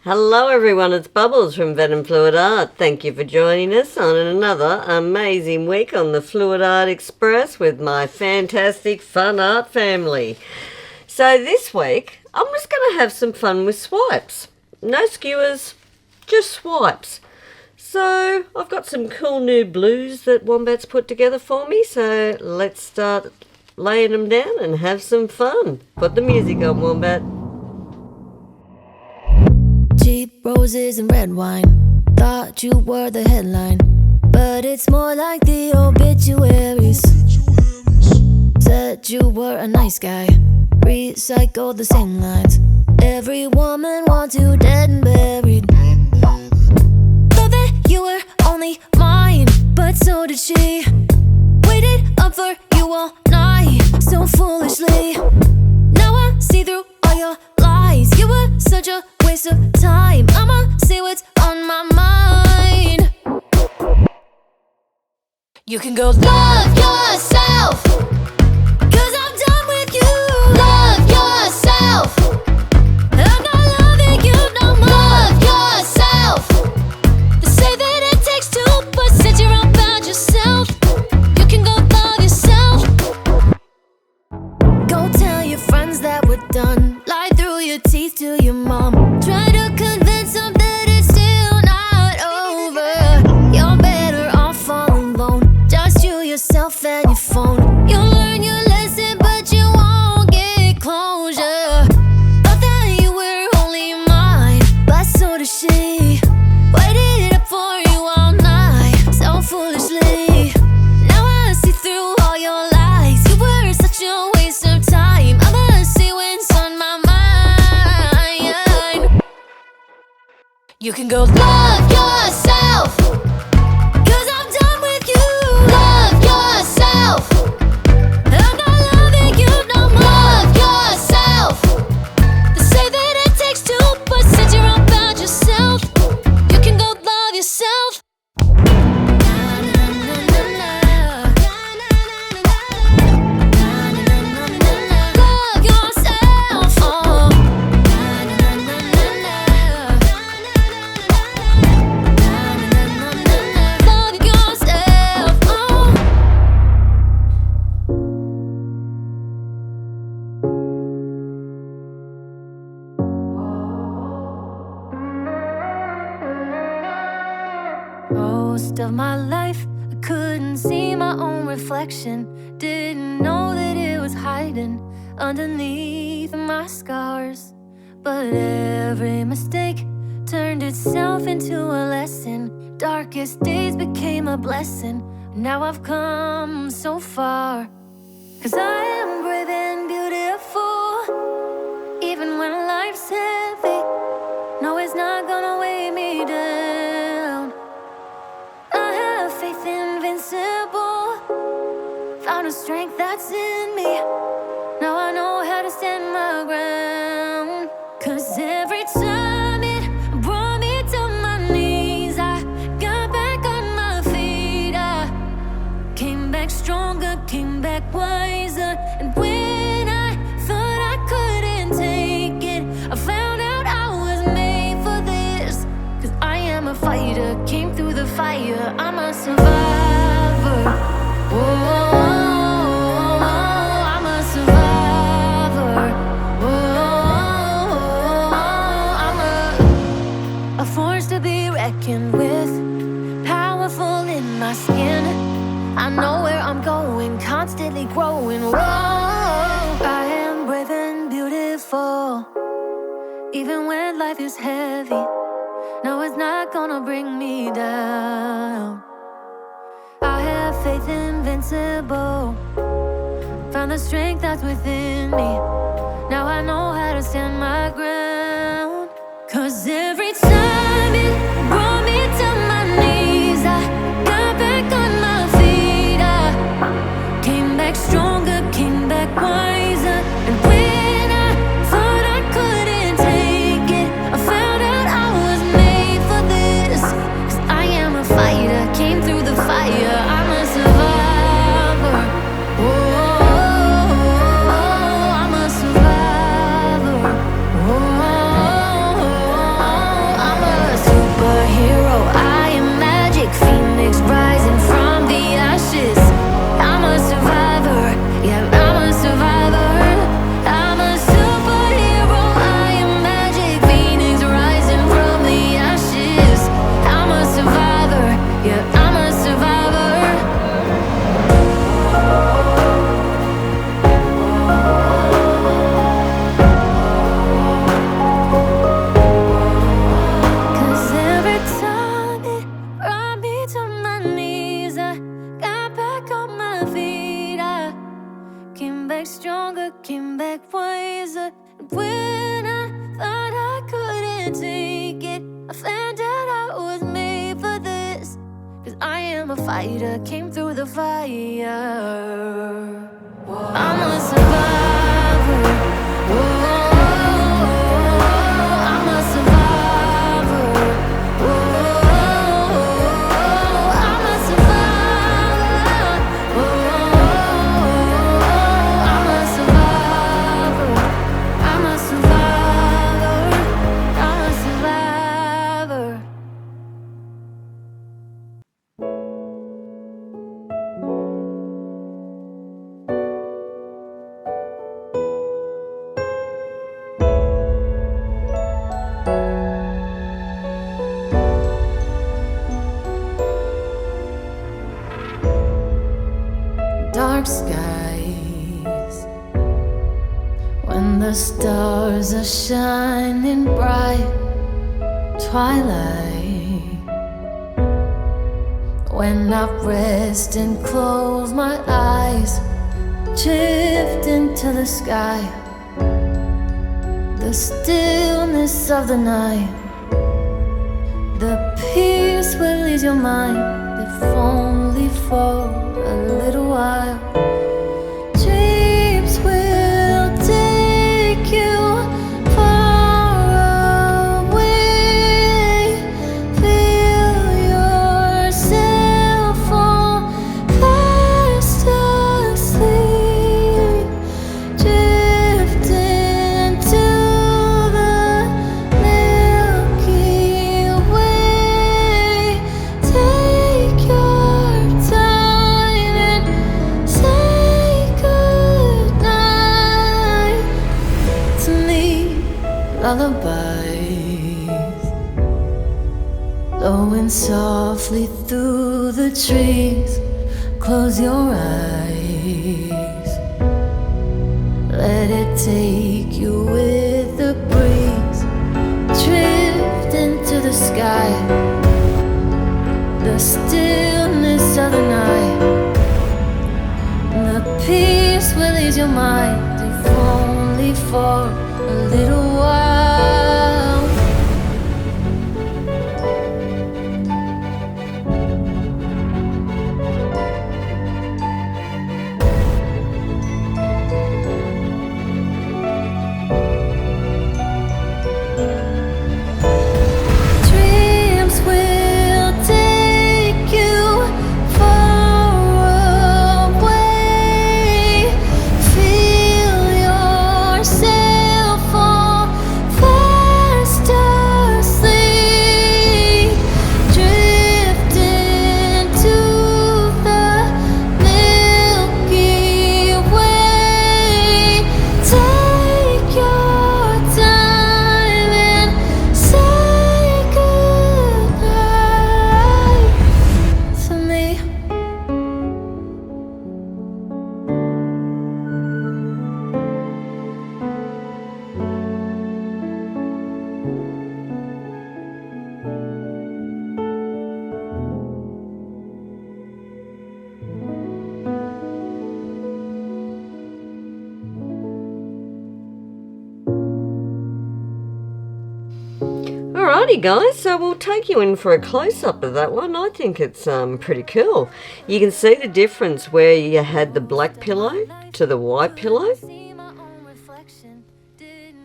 Hello everyone, it's Bubbles from venomfluidart. Thank you for joining us on another amazing week on the Fluid Art Express with my fantastic fun art family. So this week, I'm just going to have some fun with swipes. No skewers, just swipes. So I've got some cool new blues that Wombat's put together for me, so let's start laying them down and have some fun. Put the music on, Wombat. Cheap roses and red wine. Thought you were the headline, but it's more like the obituaries. Said you were a nice guy, recycled the same lines. Every woman wants you dead and buried. Thought that you were only mine, but so did she. Waited up for you all night, so foolishly. Now I see through all your lies. You were such a waste of time. I'ma say what's on my mind. You can go love yourself, 'cause I'm done with you. Love yourself. I'm not loving you no more. Love yourself. They say that it takes two, but since you're all about yourself, you can go love yourself. Go tell your friends that we're done. Lie through your teeth to your mom. Try to convince them that it's still not over. You're better off all alone. Just you, yourself, and your phone. You'll learn your lesson, but you won't get closure. Thought that you were only mine, but so does she. Waited up for you all night, so foolishly. Now I see through all your lies. You were such a waste of time. I'ma see what's on my mind. You can go love yourself, 'cause I'm done with you. Love yourself. I'm not loving you no more. Love yourself. They say that it takes two, but since you're all about yourself, you can go love yourself. Love yourself. Love yourself. Most of my life, I couldn't see my own reflection. Didn't know that it was hiding underneath my scars. But every mistake turned itself into a lesson. Darkest days became a blessing. Now I've come so far. 'Cause I am brave and beautiful, even when life's heavy. No, it's not gonna weigh me down. I have faith invincible, found a strength that's in me. Now I know how to stand my ground. 'Cause every time it brought me to my knees, I got back on my feet. I came back stronger, came back wiser. And when I thought I couldn't take it, I found out I was made for this. 'Cause I am a fighter, came through the fire. I'm a survivor. Whoa, I'm a survivor. Whoa, I'm a force to be reckoned with. Powerful in my skin. I know where I'm going, constantly growing. Whoa, I am brave and beautiful, even when life is heavy. No, it's not gonna bring me down. I have faith invincible, found the strength that's within me. Now I know how to stand my ground. 'Cause every time it brought me to my knees, I got back on my feet. I came back stronger, came back wiser. And when I thought I couldn't take it, I found out I was made for this. 'Cause I am a fighter, came through the fire. I'm a survivor. Oh, I'm a survivor. Oh, stronger, came back wiser. And when I thought I couldn't take it, I found out I was made for this. 'Cause I am a fighter, came through the fire. I'm a survivor. I'm a survivor. I'm a survivor. I'm a survivor. I'm a survivor. I'm a survivor. Dark skies, when the stars are shining bright. Twilight, when I rest and close my eyes, drift into the sky. The stillness of the night, the peace will ease your mind, if only for a little while. Dreams will take you far away. Feel yourself fall fast asleep. Drift into the Milky Way. Take your time and say goodnight to me. Lullabies blowing softly through the trees. Close your eyes, let it take you with the breeze. Drift into the sky, the stillness of the night. The peace will ease your mind, if only for a little while. Dreams will take you far away. Feel yourself fall fast asleep. Drift into the Milky Way. Take your time and say goodnight to me. Alrighty guys, so we'll take you in for a close-up of that one. I think it's pretty cool. You can see the difference where you had the black pillow to the white pillow.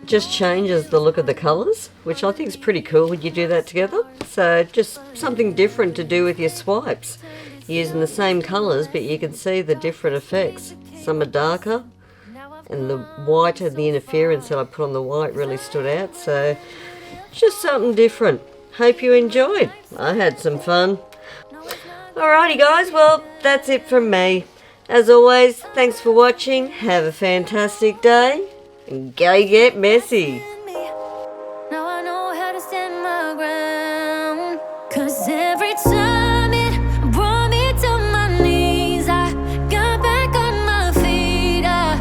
Just changes the look of the colours, which I think is pretty cool when you do that together. So just something different to do with your swipes. Using the same colours, but you can see the different effects. Some are darker, and the white and the interference that I put on the white really stood out. So just something different. Hope you enjoyed. I had some fun. Alrighty guys, well that's it from me. As always, thanks for watching. Have a fantastic day and go get messy. Now I know how to stand my ground. 'Cause every time it brought me to my knees, I got back on my feet. I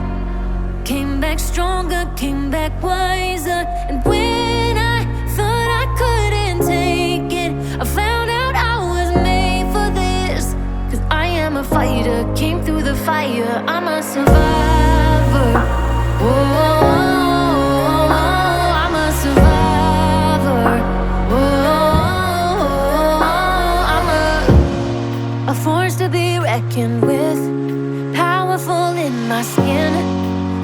came back stronger, came back wiser. And when I thought I couldn't take it, I found out I was made for this. 'Cause I am a fighter, came through the fire. I'm a survivor. I'm a survivor. I'm a force to be reckoned with, powerful in my skin.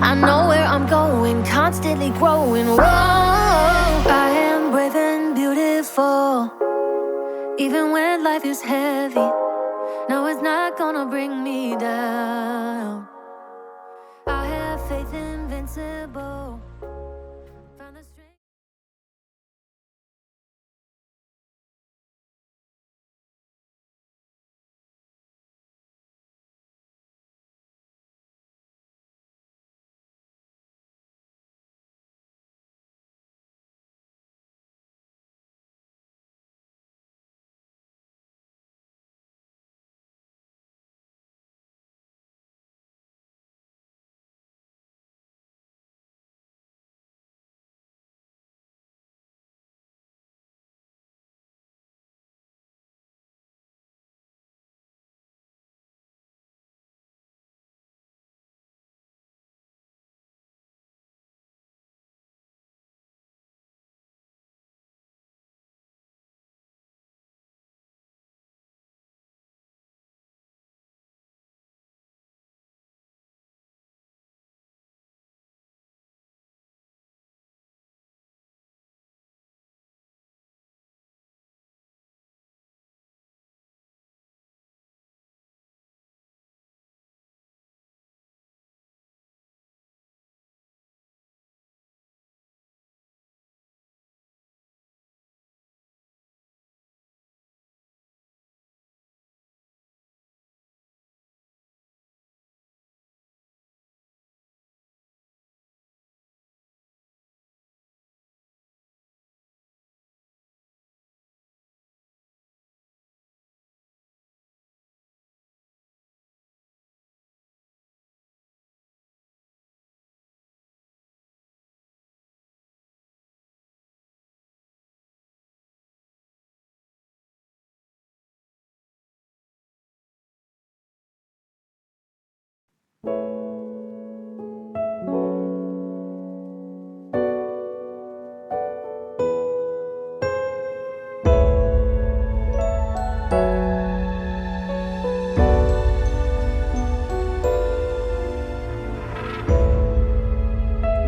I know where I'm going, constantly growing. Whoa, I am brave and beautiful, even when life is heavy. No, it's not gonna bring me down. I have faith invincible. Found the strength.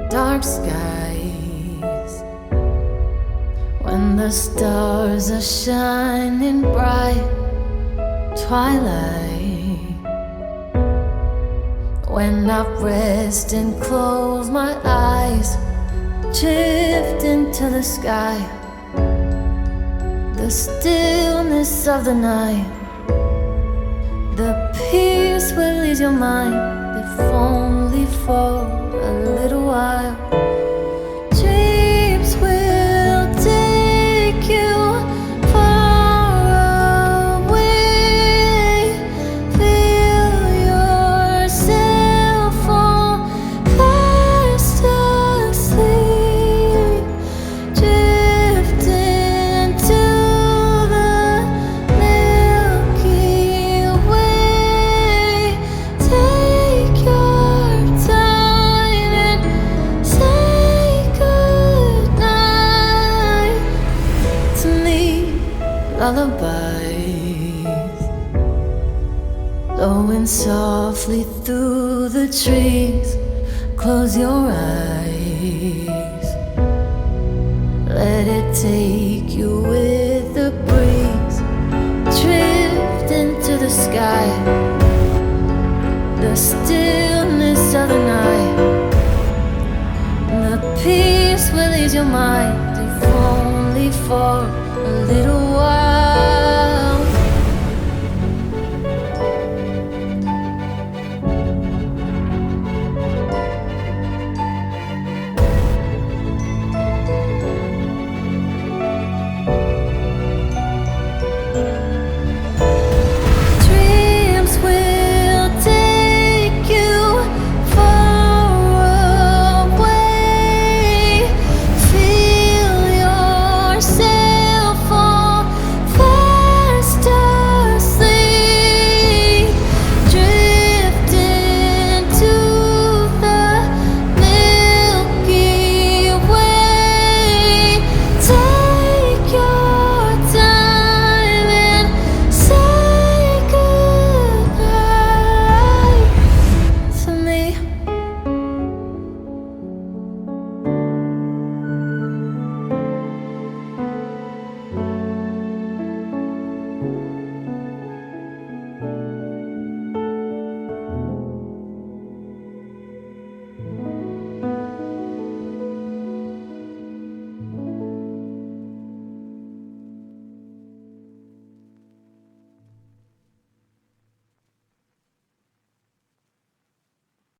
Dark skies, when the stars are shining bright. Twilight, when I rest and close my eyes, drift into the sky. The stillness of the night, the peace will ease your mind, if only for a little while. Dreams will take you far away. Feel yourself fall fast asleep. Drift into the Milky Way. Take your time and say goodnight to me. Lullabies blowing softly through the trees. Close your eyes, let it take you with the breeze. Drift into the sky, the stillness of the night. The peace will ease your mind, if only for a little while.